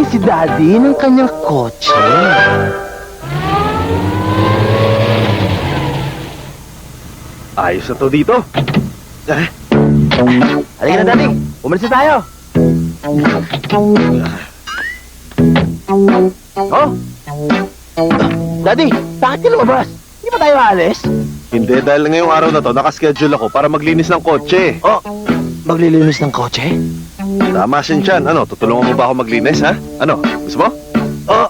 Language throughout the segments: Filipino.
si Daddy ng kanyang kotse. Ayos na to dito. Halika na, Daddy. Umalis na tayo. Oh? Daddy, bakit ka lumabas? Hindi ba tayo alis? Hindi, dahil ngayong araw na to, nakaschedule ako para maglinis ng kotse. Oh, maglilinis ng kotse? Tama, Shinchan. Ano, tutulungan mo ba ako maglinis, ha? Ano, gusto mo? Oh.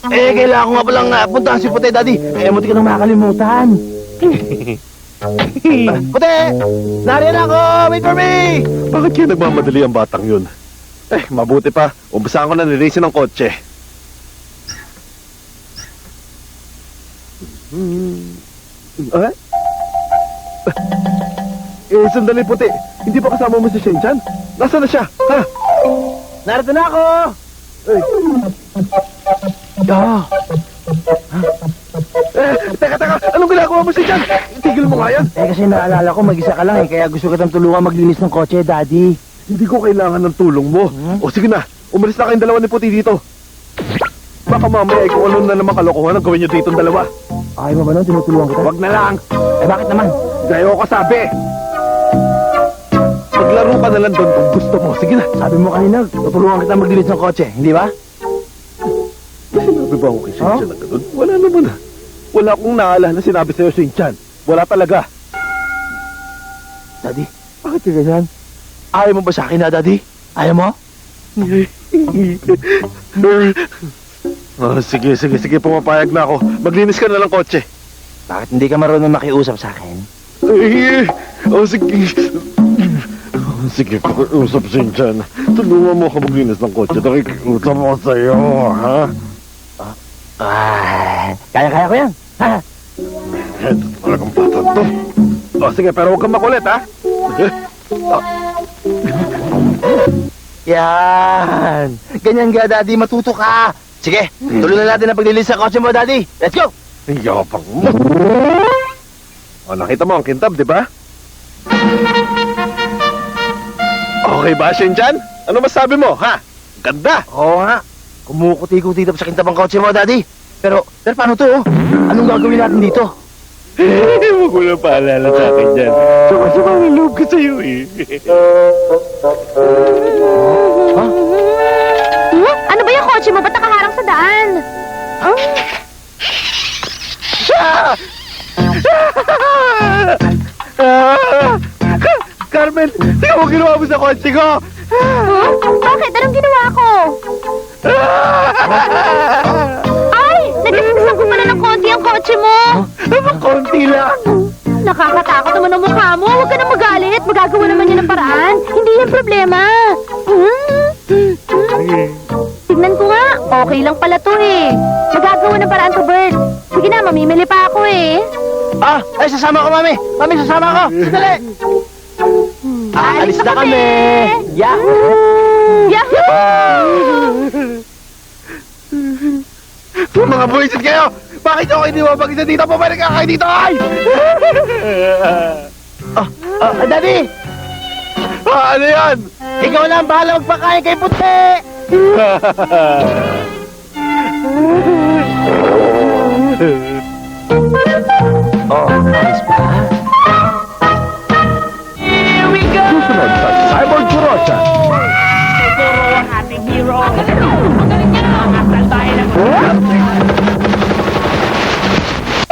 Kailangan ko nga palang puntahan si Puti, Daddy. Munti ka nang makakalimutan. Puti! Nariyan ako! Wait for me! Bakit kaya nagmamadali ang batang yun? Mabuti pa. Umbasahan ko na nilinisin ng kotse. Sandali, Puti. Hindi ba kasama mo si Shinchan? Nasaan na siya? Ha? Narito na ako! Ah. Teka. Anong ginagawa mo, Shinchan? Tigil mo nga yan. Kasi naalala ko, mag-isa ka lang kaya gusto kitang tulungan maglinis ng kotse, Daddy. Hindi ko kailangan ng tulong mo. O sige na, umalis na kayong dalawa ni Puti dito. Baka mamaya kung ano na naman kalokohan ang gawin nyo dito ang dalawa. Ay mo ba nun, tinutulungan kita? Wag na lang. Bakit naman? Gayo ko sabi. Maglaro ka na lang doon kung gusto mo. Sige na. Sabi mo kanina, tutulungan kita maglinis ng kotse, hindi ba? Sinabi ba ako kay Shinchan na ganun? Wala naman ha. Wala akong naalala na sinabi sa'yo, Shinchan. Wala talaga. Daddy, bakit ka ganyan? Ayaw mo ba sa akin na, Daddy? Ayaw mo? Sige, pumapayag na ako. Maglinis ka na lang kotse. Bakit hindi ka marunong makiusap sa akin? Sige, pakiusap, Shinchan. Tulungan mo ako maglinis ng kotse. Nakikiusap ako sa'yo, ha? Kaya ko yan. Ha? Talagang bata to. Sige, pero huwag kang makulit, ha? Sige. Yan. Ganyan ka, Daddy. Matuto ka. Sige, tuloy na natin ang paglilis sa kotse mo, Daddy. Let's go! Yapang mo. Nakita mo ang kintab, di ba? Okay ba, Shinchan? Ano masabi mo, ha? Ganda! Oo nga. Kumukuti-kuti sa kintab ang kotse mo, Daddy. Pero paano to, oh? Anong gagawin natin dito? Huwag mo na paalala sa akin dyan. Saka ang loob ko sa'yo, eh. Ha? Ano ba yung kotse mo? Ba't nakaharang sa daan? Carmen, tingnan mo ginawa mo sa kotse ko! Bakit? Anong ginawa ko? Ay! Nagkasaksak ko pala ng konti ang kotse mo! Konti lang! Nakakatakot naman ang mukha mo. Huwag ka na magalit. Magagawa naman yan ng paraan. Hindi yan problema. Tignan ko nga. Okay lang pala to eh. Magagawa ng paraan to, Bert. Sige na, mamimili pa ako eh. Ay, sasama ko, Mami. Mami, sasama ko. Sandali. Alis na kami. Yahoo! Yahoo! Mga buwisit kayo! Bakit ako hindi mapag-isa dito? Pabalik ka kayo dito, ay! Daddy! Ano yan? Ikaw lang bahala magpakain kay Puti! Alis pa? Susunod sa Cyborg Kurosan.